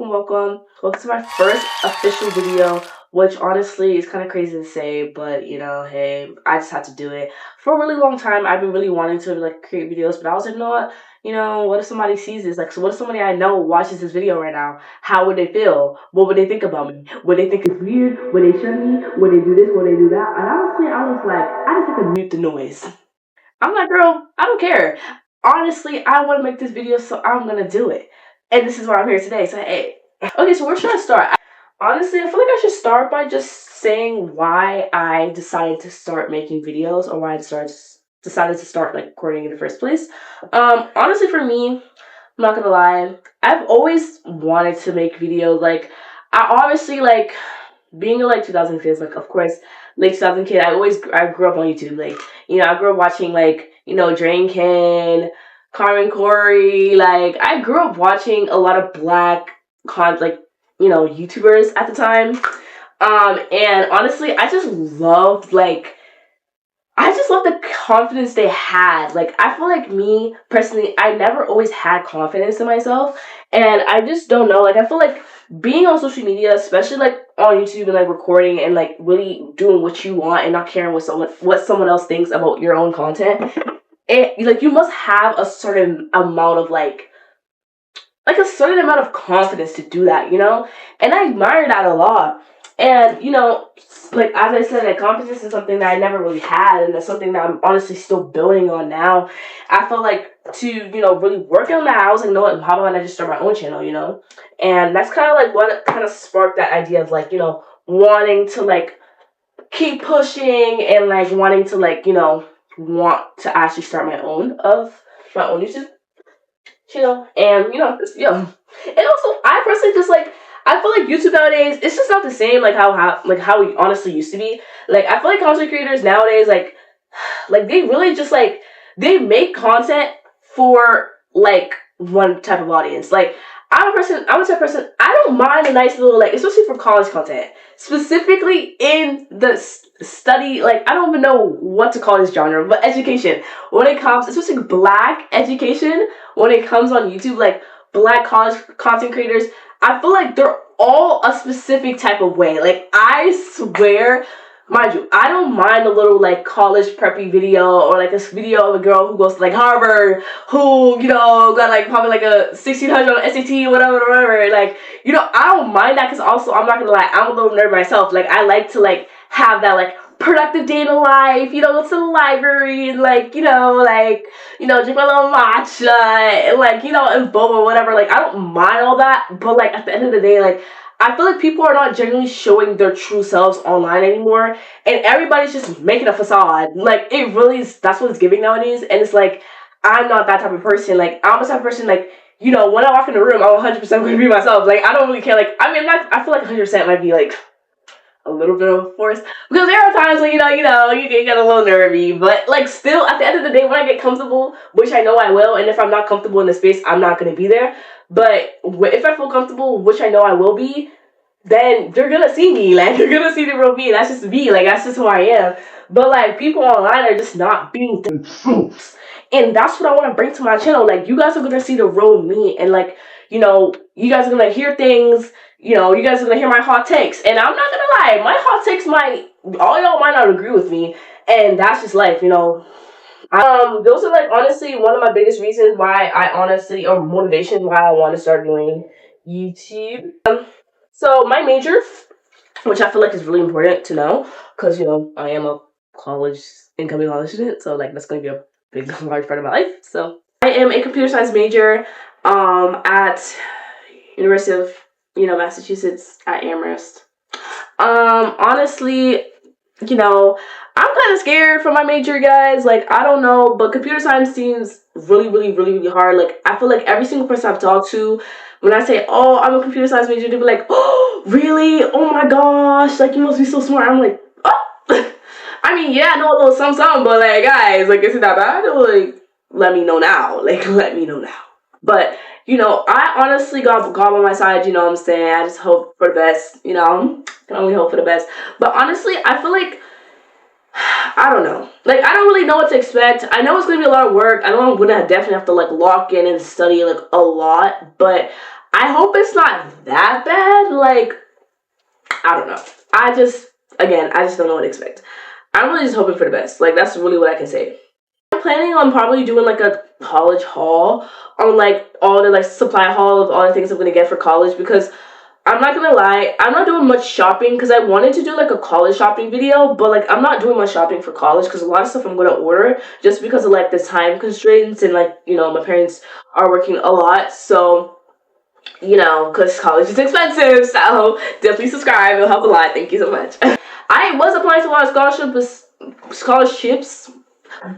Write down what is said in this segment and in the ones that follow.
Welcome to my first official video, which honestly is kind of crazy to say, but you know, hey, I just had to do it. For a really long time, I've been really wanting to like create videos, but I was like, what if somebody sees this? Like, so what if somebody I know watches this video right now? How would they feel? What would they think about me? Would they think it's weird? Would they shun me? Would they do this? Would they do that? And honestly, I was like, I just have to mute the noise. I'm like, girl, I don't care. Honestly, I want to make this video, so I'm gonna do it. And this is why I'm here today. So hey. Okay, so where should I start? Honestly, I feel like I should start by just saying why I decided to start making videos, or why I decided to start like recording in the first place. Honestly, for me, I'm not gonna lie, I've always wanted to make videos. Like, I obviously like being a like 2000 kids, like of course, late 2000 kid. I grew up on YouTube. Like, I grew up watching like 𝐤𝐿, Carmen Corey. Like, I grew up watching a lot of black YouTubers at the time. And honestly, I just loved the confidence they had. Like, I feel like me personally, I never always had confidence in myself, and I just don't know. Like, I feel like being on social media, especially like on YouTube and like recording and like really doing what you want and not caring what someone else thinks about your own content, you must have a certain amount of a certain amount of confidence to do that, and I admire that a lot. And like, as I said, like, confidence is something that I never really had, and that's something that I'm honestly still building on now. I felt like to really work on that, I was like, how about I just start my own channel, and that's kind of like what kind of sparked that idea of like wanting to like keep pushing and like wanting to like want to actually start my own YouTube channel. And and also, I personally just like, I feel like YouTube nowadays, it's just not the same like how we honestly used to be. Like, I feel like content creators nowadays, like they really just like, they make content for like one type of audience. Like, I'm a type of person, I don't mind a nice little, like, especially for college content, specifically in the study, like, I don't even know what to call this genre, but education. When it comes, especially black education, when it comes on YouTube, like black college content creators, I feel like they're all a specific type of way. Like, I swear, mind you, I don't mind a little like college preppy video, or like a video of a girl who goes to like Harvard, who got like probably like a 1600 on SAT, whatever. Like, I don't mind that, because also, I'm not gonna lie, I'm a little nerd myself. Like, I like to like have that like productive day in the life, go to the library and like, drink my little matcha and like, and boba, whatever. Like, I don't mind all that, but like at the end of the day, like, I feel like people are not genuinely showing their true selves online anymore, and everybody's just making a facade. Like, it really is, that's what it's giving nowadays. And it's like, I'm not that type of person. Like, I'm the type of person, like, when I walk in the room, I'm 100% going to be myself. Like, I don't really care. Like, I mean, I feel like 100% might be like a little bit of a force, because there are times when you get a little nervy, but like, still, at the end of the day, when I get comfortable, which I know I will, and if I'm not comfortable in the space, I'm not going to be there. But if I feel comfortable, which I know I will be, then they're gonna see me. Like, you're gonna see the real me. That's just me. Like, that's just who I am. But like, people online are just not being the truth, and that's what I want to bring to my channel. Like, you guys are gonna see the real me, and like, you guys are gonna hear things. You guys are gonna hear my hot takes, and I'm not gonna lie, my hot takes all y'all might not agree with me, and that's just life, those are like honestly one of my biggest reasons why or motivation why I want to start doing YouTube. So my major, which I feel like is really important to know, because I am a incoming college student, so like, that's gonna be a big large part of my life. So I am a computer science major at University of Massachusetts at Amherst. Honestly, I'm kind of scared for my major, guys. Like, I don't know, but computer science seems really, really, really, really hard. Like, I feel like every single person I've talked to, when I say, oh, I'm a computer science major, they'll be like, oh, really? Oh my gosh, like, you must be so smart. I'm like, oh. I mean, yeah, I know a little something, but like, guys, like, is it that bad? Like, let me know now. Like, let me know now. But I honestly got God on my side, what I'm saying? I just hope for the best, can only hope for the best. But honestly, I feel like, I don't know. Like, I don't really know what to expect. I know it's going to be a lot of work. I know I'm going to definitely have to like lock in and study like a lot. But I hope it's not that bad. Like, I don't know. I just don't know what to expect. I'm really just hoping for the best. Like, that's really what I can say. I'm planning on probably doing like a college haul on like all the like supply haul of all the things I'm gonna get for college, because I'm not gonna lie, I'm not doing much shopping because I wanted to do like a college shopping video, but like I'm not doing much shopping for college because a lot of stuff I'm gonna order just because of like the time constraints, and like, you know, my parents are working a lot, so, you know, because college is expensive, so definitely subscribe, it'll help a lot. Thank you so much. I was applying to a lot of scholarships,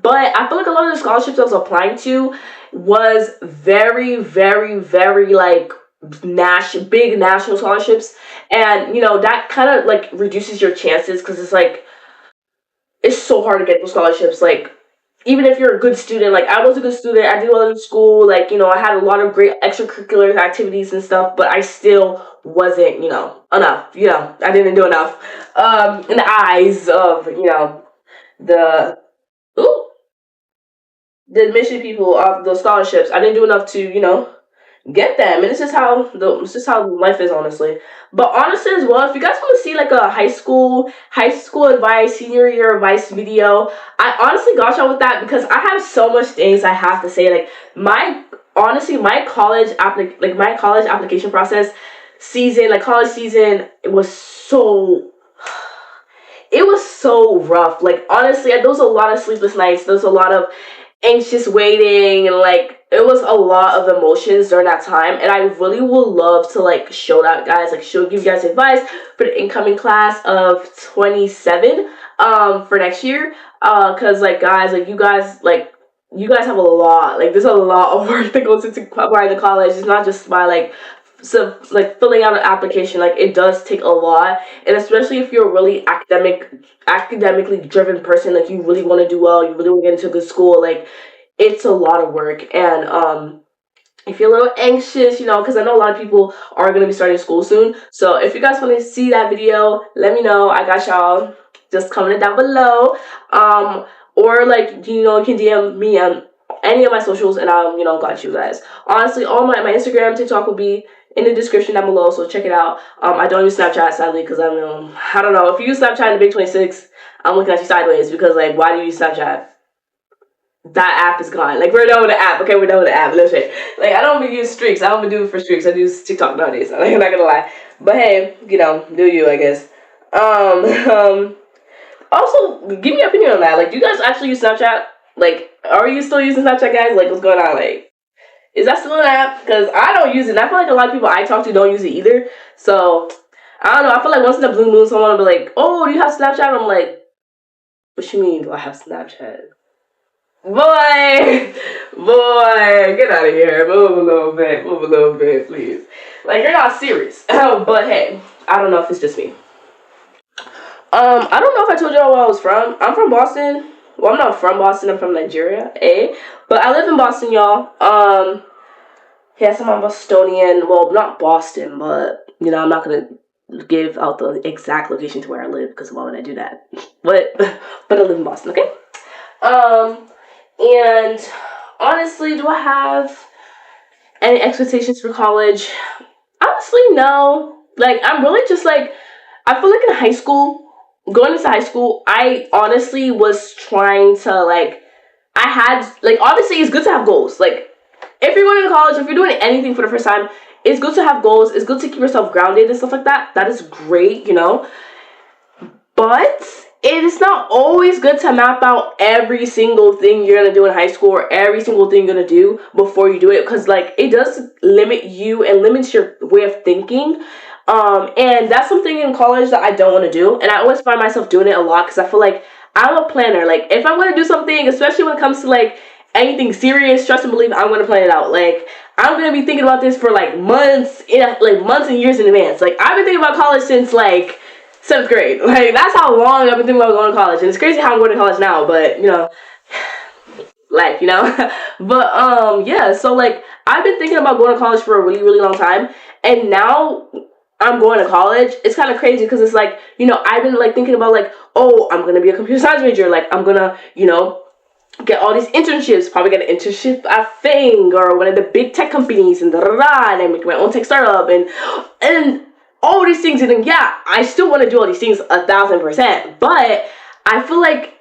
but I feel like a lot of the scholarships I was applying to was very, very, very like big national scholarships, and you know that kind of like reduces your chances because it's like it's so hard to get those scholarships. Like, even if you're a good student, like I was a good student, I did well in school, like, you know, I had a lot of great extracurricular activities and stuff, but I still wasn't, you know, enough. You know, I didn't do enough in the eyes of, you know, the ooh, the admission people of the scholarships. I didn't do enough to, you know, get them, and this is how life is, honestly. But honestly as well, if you guys want to see like a high school advice, senior year advice video, I honestly got y'all with that because I have so much things I have to say. Like, my college application process season, like college season, it was so rough. Like, honestly, there was a lot of sleepless nights. There was a lot of anxious waiting, and like it was a lot of emotions during that time, and I really would love to like show that, guys, like give you guys advice for the incoming class of 27 for next year, because like, guys, like you guys have a lot, like there's a lot of work that goes into applying to college. It's not just by like filling out an application. Like, it does take a lot, and especially if you're a really academically driven person, like you really want to do well, you really want to get into a good school, like it's a lot of work. And if you're a little anxious, you know, because I know a lot of people are going to be starting school soon, so if you guys want to see that video, let me know. I got y'all. Just comment it down below, or like, you know, you can DM me on any of my socials, and I'll, you know, got you guys. Honestly, all my Instagram, TikTok will be in the description down below, so check it out. I don't use Snapchat, sadly, because I don't know, if you use Snapchat in the Big 26, I'm looking at you sideways, because like, why do you use Snapchat? That app is gone. Like, we're done with the app. Okay, we're done with the app. Listen, like, I don't even use streaks. I don't even do it for streaks. I do TikTok nowadays. I'm not gonna lie. But hey, you know, do you, I guess. Also, give me your opinion on that. Like, do you guys actually use Snapchat? Like, are you still using Snapchat, guys? Like, what's going on? Like, is that still an app? Because I don't use it. And I feel like a lot of people I talk to don't use it either. So, I don't know. I feel like once in a blue moon, someone will be like, oh, do you have Snapchat? I'm like, what you mean, do I have Snapchat? Boy, get out of here. Move a little bit, please. Like, you're not serious. But hey, I don't know if it's just me. I don't know if I told y'all where I was from. I'm from Boston. Well, I'm not from Boston. I'm from Nigeria, but I live in Boston, y'all. Yes, I'm Bostonian. Well, not Boston, but, you know, I'm not gonna give out the exact location to where I live, because why would I do that? But I live in Boston, okay? And honestly, do I have any expectations for college? Honestly, no. Like, I'm really just like, I feel like in high school, going into high school, I honestly was trying to like, I had, like, obviously it's good to have goals. Like, if you're going to college, if you're doing anything for the first time, it's good to have goals. It's good to keep yourself grounded and stuff like that. That is great, you know. But it is not always good to map out every single thing you're going to do in high school, or every single thing you're going to do before you do it. Because, like, it does limit you and limits your way of thinking. And that's something in college that I don't want to do. And I always find myself doing it a lot because I feel like I'm a planner. Like, if I'm going to do something, especially when it comes to, like, anything serious, trust and believe, I'm going to plan it out. Like, I'm going to be thinking about this for, like, months and years in advance. Like, I've been thinking about college since, like, 7th grade. Like, that's how long I've been thinking about going to college. And it's crazy how I'm going to college now, but, you know, life, you know. But, yeah, so, like, I've been thinking about going to college for a really, really long time. And now I'm going to college. It's kind of crazy because it's like, you know, I've been, like, thinking about, like, oh, I'm going to be a computer science major. Like, I'm going to, you know, get all these internships, probably get an internship at Fang or one of the big tech companies, and and I make my own tech startup, and all these things. And then, yeah, I still want to do all these things 1,000%, but I feel like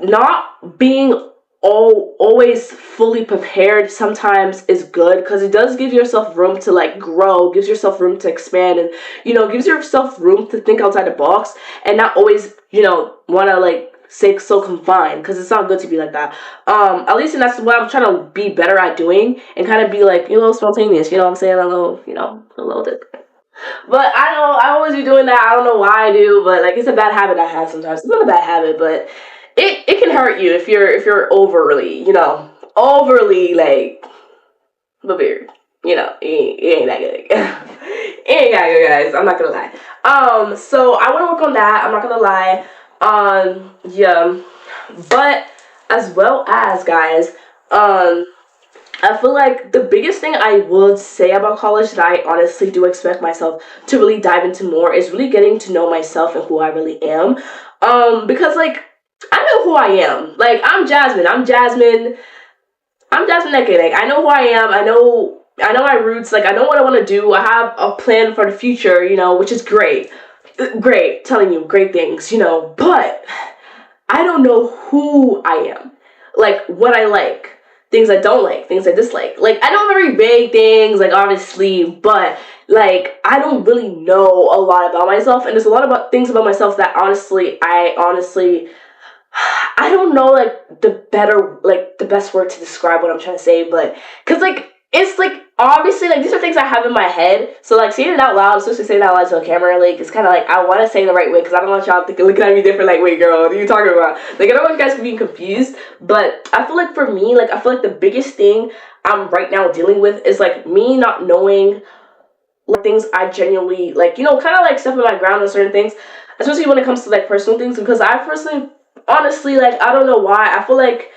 not being always fully prepared sometimes is good, because it does give yourself room to like grow, gives yourself room to expand, and gives yourself room to think outside the box, and not always want to like stay so confined, because it's not good to be like that. At least, and that's what I'm trying to be better at doing, and kind of be like spontaneous, what I'm saying, a little different. But I know I always be doing that. I don't know why I do, but like, it's a bad habit I have sometimes. It's not a bad habit, but it can hurt you if you're overly, overly like weird. It ain't that good. It ain't that good, guys. I'm not gonna lie. So I want to work on that. I'm not gonna lie. Yeah, but as well as, guys, I feel like the biggest thing I would say about college that I honestly do expect myself to really dive into more is really getting to know myself and who I really am. Because like, I know who I am. Like, I'm Jasmine. I'm Jasmine 𝐬𝐿. Like, I know who I am. I know my roots. Like, I know what I want to do. I have a plan for the future, which is great. Great. Telling you great things, but I don't know who I am. Like, what I like. Things I don't like, things I dislike. Like, I know very vague things, like, obviously, but, like, I don't really know a lot about myself, and there's a lot about things about myself that I don't know, like, the best word to describe what I'm trying to say, but, because, like, it's, like, obviously, like, these are things I have in my head, so, like, saying it out loud, especially saying it out loud to a camera, like, it's kind of, like, I want to say it the right way, because I don't want y'all looking at me different, like, wait, girl, what are you talking about? Like, I don't want you guys to be confused, but I feel like for me, like, I feel like the biggest thing I'm right now dealing with is, like, me not knowing, like, things I genuinely, like, kind of, like, stepping my ground on certain things, especially when it comes to, like, personal things, because I personally, honestly, like, I don't know why, I feel like,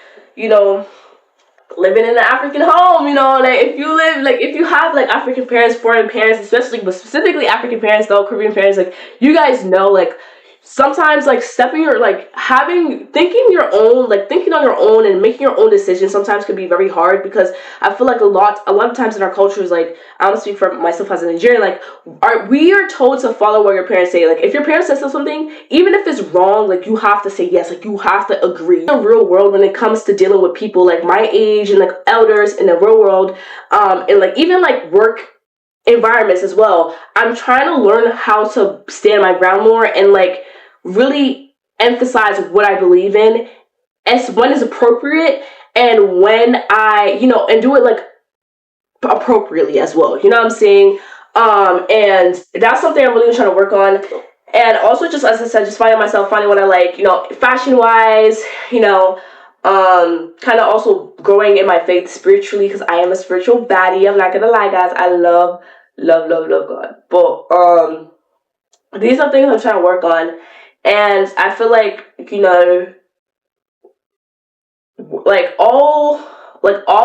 living in an African home, like, if you have, like, African parents, foreign parents, but specifically African parents, though, Caribbean parents, like, you guys know, like, sometimes, like, thinking on your own and making your own decisions sometimes can be very hard, because I feel like a lot of times in our cultures, like, I don't speak for myself as a Nigerian, like, we are told to follow what your parents say. Like, if your parents says something, even if it's wrong, like, you have to say yes, like, you have to agree. In the real world, when it comes to dealing with people, like, my age and, like, elders in the real world, and, like, even, like, work environments as well, I'm trying to learn how to stand my ground more and, like, really emphasize what I believe in, as when is appropriate, and when I, and do it, like, appropriately as well. You know what I'm saying? And that's something I'm really trying to work on. And also, just as I said, just finding what I like, fashion wise, kind of also growing in my faith spiritually, because I am a spiritual baddie. I'm not gonna lie, guys. I love God. But these are things I'm trying to work on, and I feel like, like, all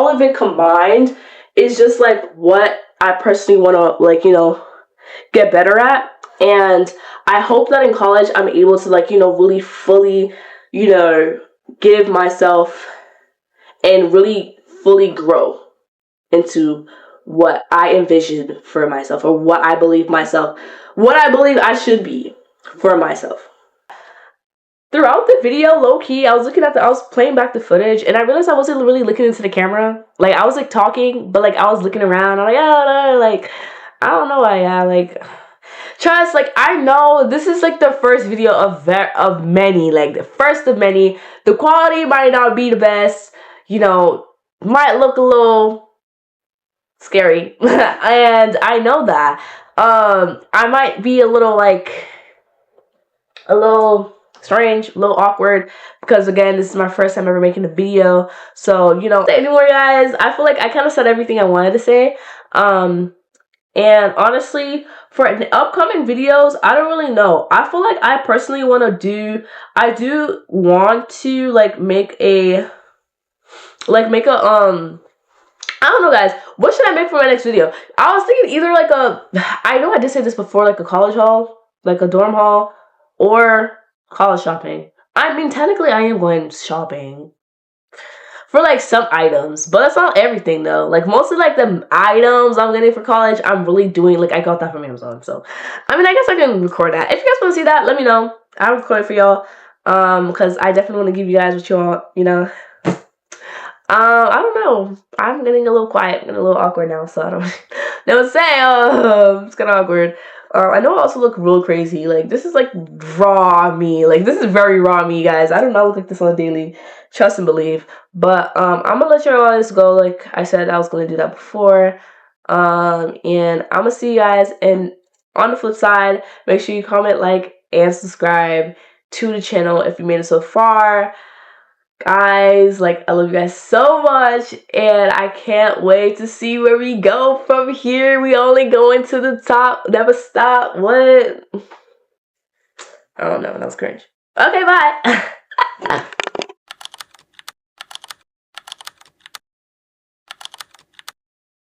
of it combined is just, like, what I personally want to, like, get better at. And I hope that in college I'm able to, like, really fully, give myself and really fully grow into what I envision for myself, or what I believe I should be for myself. Throughout the video, low-key, I was playing back the footage, and I realized I wasn't really looking into the camera. Like, I was, like, talking, but, like, I was looking around. I'm like, oh, like, I don't know why, like, trust, like, I know this is, like, the first video of many, like, the first of many. The quality might not be the best, might look a little scary, and I know that. I might be a little strange, a little awkward, because again, this is my first time ever making a video. So, anymore, guys, I feel like I kind of said everything I wanted to say. And honestly, for the upcoming videos, I don't really know. I feel like I personally I do want to, like, make a I don't know, guys. What should I make for my next video? I was thinking either, like, I know I did say this before, like a college haul, like a dorm haul, or college shopping. I mean, technically, I am going shopping. for like some items, but that's not everything though. Like mostly like the items I'm getting for college, I'm really doing like I got that from Amazon. So I mean I guess I can record that. If you guys want to see that, let me know. I'll record it for y'all. Because I definitely want to give you guys what you want, you know. I don't know. I'm getting a little quiet, I'm getting a little awkward now, so I don't know what to say. It's kind of awkward. I know I also look real crazy. Like, this is like raw me. Like, this is very raw me, guys. I do not look like this on a daily. Trust and believe. But I'm gonna let you guys go. Like I said, I was gonna do that before. And I'm gonna see you guys. And on the flip side, make sure you comment, like, and subscribe to the channel if you made it so far. Guys, like, I love you guys so much, and I can't wait to see where we go from here. We only going to the top, never stop. What? I don't know, that was cringe. Okay, bye.